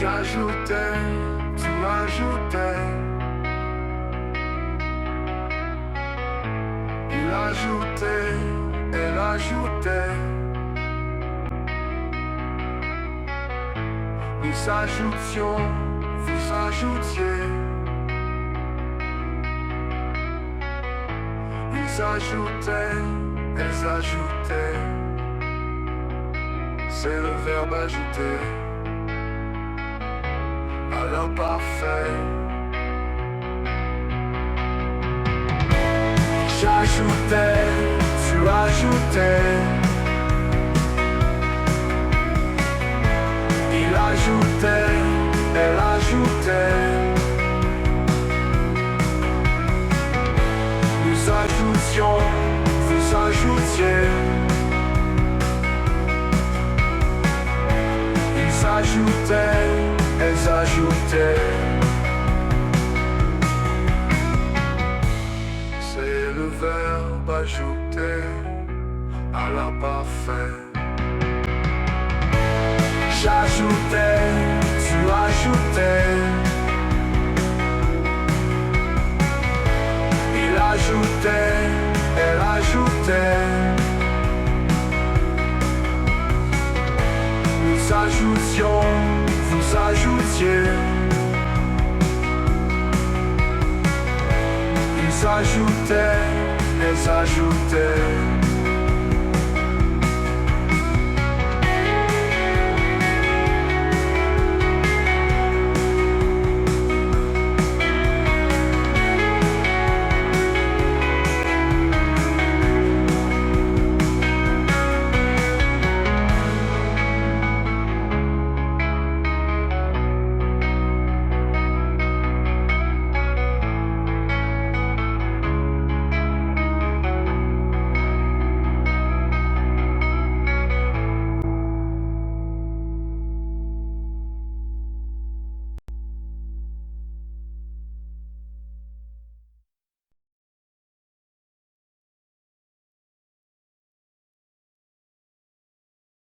J'ajoutais, tu ajoutais. Il ajoutait, elle ajoutait. Nous ajoutions, vous ajoutiez. Ils ajoutaient, elles ajoutaient. C'est le verbe ajouter à l'imparfait. J'ajoutais, tu ajoutais. Il ajoutait, elle ajoutait. Nous ajoutions, vous ajoutiez. Ils ajoutaient, elles ajoutaient. C'est le verbe ajouter à l'imparfait. J'ajoutais, tu ajoutais. Il ajoutait, elle ajoutait. Nous ajoutions, vous ajoutiez. Ils ajoutaient, elles ajoutaient.